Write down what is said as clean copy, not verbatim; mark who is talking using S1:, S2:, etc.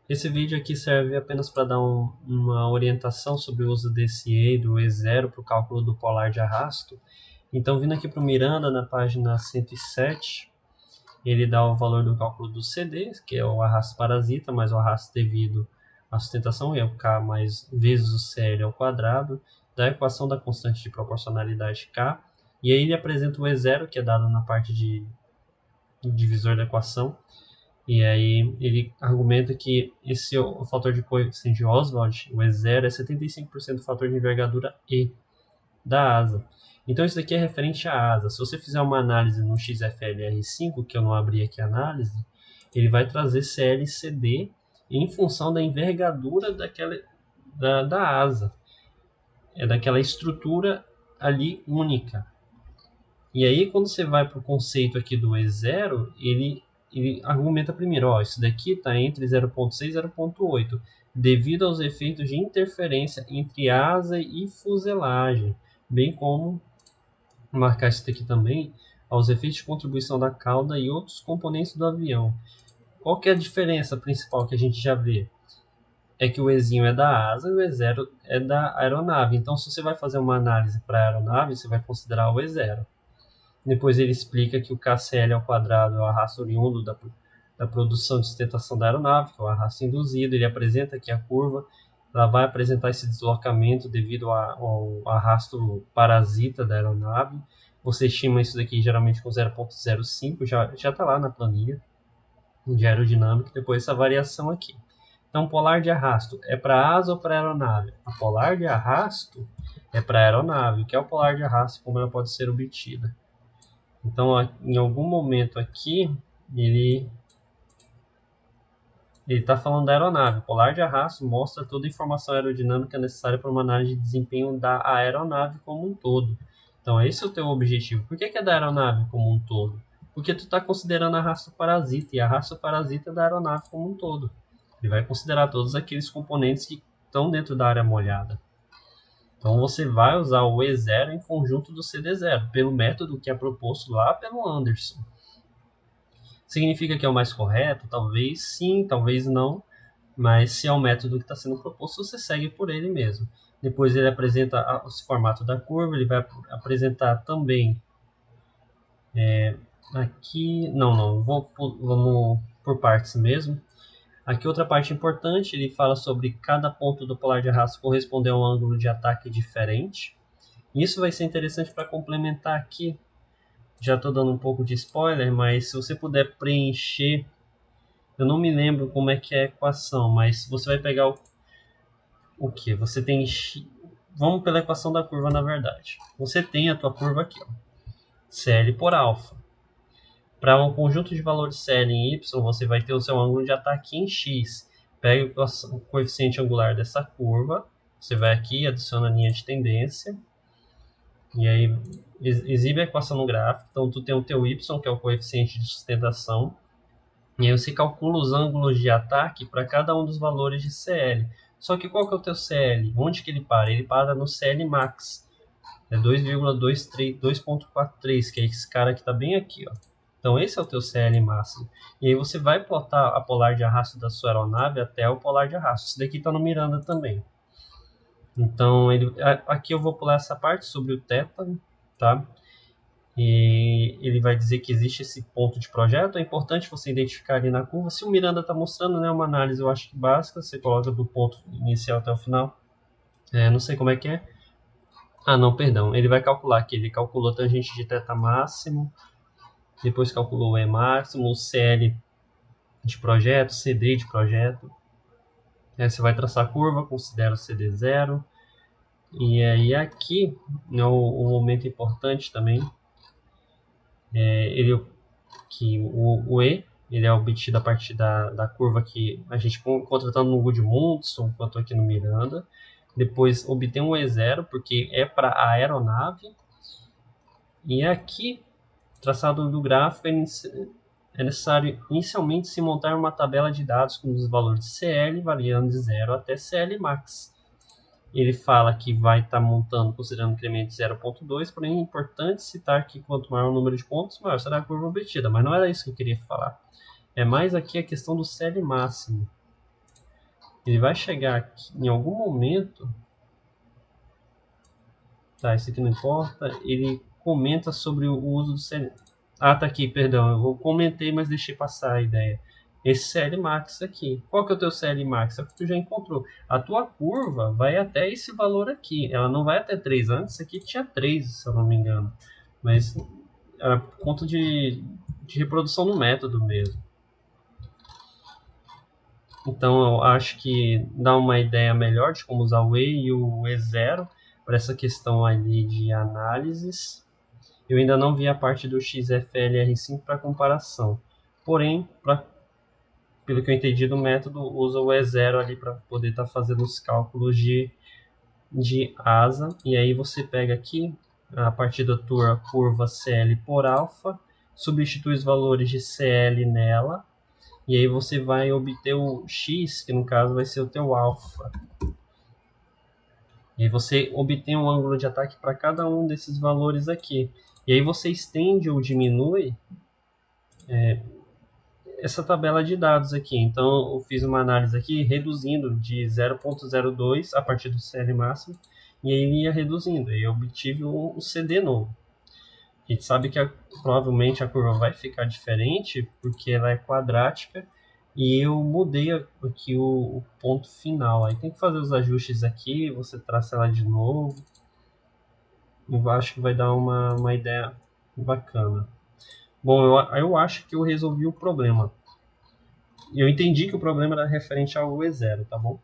S1: Esse vídeo aqui serve apenas para dar uma orientação sobre o uso desse E do E0 para o cálculo do polar de arrasto. Então, vindo aqui para o Miranda, na página 107, ele dá o valor do cálculo do CD, que é o arrasto parasita, mais o arrasto devido à sustentação, é o K mais vezes o CL ao quadrado, da equação da constante de proporcionalidade K. E aí ele apresenta o E0, que é dado na parte de divisor da equação. E aí ele argumenta que esse é o fator de coeficiente de Oswald, o E0, é 75% do fator de envergadura E da asa. Então isso daqui é referente à asa. Se você fizer uma análise no XFLR5, que eu não abri aqui a análise, ele vai trazer CLCD em função da envergadura da asa. É daquela estrutura ali única. E aí, quando você vai para o conceito aqui do E0, ele argumenta primeiro, ó, isso daqui está entre 0,6 e 0,8, devido aos efeitos de interferência entre asa e fuselagem, bem como marcar isso daqui também aos efeitos de contribuição da cauda e outros componentes do avião. Qual que é a diferença principal que a gente já vê? É que o Ezinho é da asa e o E0 é da aeronave. Então, se você vai fazer uma análise para a aeronave, você vai considerar o E0. Depois ele explica que o KCL ao quadrado é o arrasto oriundo da produção de sustentação da aeronave, que é o arrasto induzido. Ele apresenta que a curva ela vai apresentar esse deslocamento devido ao arrasto parasita da aeronave. Você estima isso daqui geralmente com 0,05, já está lá na planilha de aerodinâmica, depois essa variação aqui. Então, polar de arrasto é para asa ou para aeronave? A polar de arrasto é para aeronave. O que é o polar de arrasto e como ela pode ser obtida? Então, em algum momento aqui, ele está falando da aeronave. O polar de arrasto mostra toda a informação aerodinâmica necessária para uma análise de desempenho da aeronave como um todo. Então, esse é o teu objetivo. Por que é da aeronave como um todo? Porque tu está considerando arrasto parasita, e arrasto parasita é da aeronave como um todo. Ele vai considerar todos aqueles componentes que estão dentro da área molhada. Então você vai usar o E0 em conjunto do CD0, pelo método que é proposto lá pelo Anderson. Significa que é o mais correto? Talvez sim, talvez não, mas se é o método que está sendo proposto, você segue por ele mesmo. Depois ele apresenta o formato da curva, ele vai apresentar também aqui, vamos por partes mesmo. Aqui outra parte importante, ele fala sobre cada ponto do polar de arrasto corresponder a um ângulo de ataque diferente. Isso vai ser interessante para complementar aqui. Já estou dando um pouco de spoiler, mas se você puder preencher, eu não me lembro como é que é a equação, mas você vai pegar o que? Você tem vamos pela equação da curva na verdade. Você tem a tua curva aqui, ó, CL por alfa. Para um conjunto de valores CL em Y, você vai ter o seu ângulo de ataque em X. Pega o coeficiente angular dessa curva, você vai aqui, adiciona a linha de tendência, e aí exibe a equação no gráfico. Então tu tem o teu Y, que é o coeficiente de sustentação, e aí você calcula os ângulos de ataque para cada um dos valores de CL. Só que qual que é o teu CL? Onde que ele para? Ele para no CL max. É 2,243, que é esse cara que está bem aqui, ó. Então esse é o teu CL máximo. E aí você vai plotar a polar de arrasto da sua aeronave até o polar de arrasto. Esse daqui está no Miranda também. Então aqui eu vou pular essa parte sobre o θ, tá? E ele vai dizer que existe esse ponto de projeto. É importante você identificar ali na curva. Se o Miranda está mostrando, né, uma análise, eu acho que básica, você coloca do ponto inicial até o final. Não sei como é que é. Ah, não, perdão. Ele vai calcular aqui. Ele calculou a tangente de θ máximo, depois calculou o E máximo, o CL de projeto, CD de projeto. Aí você vai traçar a curva, considera o CD zero. E aí aqui, né, o momento importante também, o E ele é obtido a partir da curva que a gente encontra tanto no Gudmundsson quanto aqui no Miranda. Depois obtém um E0, porque é para a aeronave. E aqui, traçado do gráfico, é necessário inicialmente se montar uma tabela de dados com os valores de CL variando de 0 até CL max. Ele fala que vai estar montando considerando incremento de 0,2, porém é importante citar que quanto maior o número de pontos, maior será a curva obtida. Mas não era isso que eu queria falar. É mais aqui a questão do CL máximo. Ele vai chegar aqui em algum momento. Tá, isso aqui não importa. Ele comenta sobre o uso do CL. Ah, tá aqui, perdão. Eu comentei, mas deixei passar a ideia. Esse CL Max aqui. Qual que é o teu CL Max? É o que tu já encontrou. A tua curva vai até esse valor aqui. Ela não vai até 3. Antes aqui tinha 3, se eu não me engano. Mas era por conta de reprodução no método mesmo. Então eu acho que dá uma ideia melhor de como usar o E e o E0 para essa questão ali de análises. Eu ainda não vi a parte do XFLR5 para comparação. Porém, pelo que eu entendi do método, usa o E0 ali para poder estar fazendo os cálculos de asa. E aí você pega aqui, a partir da tua curva CL por alfa, substitui os valores de CL nela, e aí você vai obter o X, que no caso vai ser o teu alfa. E aí você obtém um ângulo de ataque para cada um desses valores aqui. E aí você estende ou diminui essa tabela de dados aqui. Então eu fiz uma análise aqui reduzindo de 0.02 a partir do CL máximo, e aí ele ia reduzindo. E eu obtive um CD novo. A gente sabe que provavelmente a curva vai ficar diferente porque ela é quadrática e eu mudei aqui o ponto final. Aí tem que fazer os ajustes aqui, você traça ela de novo. Eu acho que vai dar uma ideia bacana. Bom, eu acho que eu resolvi o problema. Eu entendi que o problema era referente ao E0, tá bom?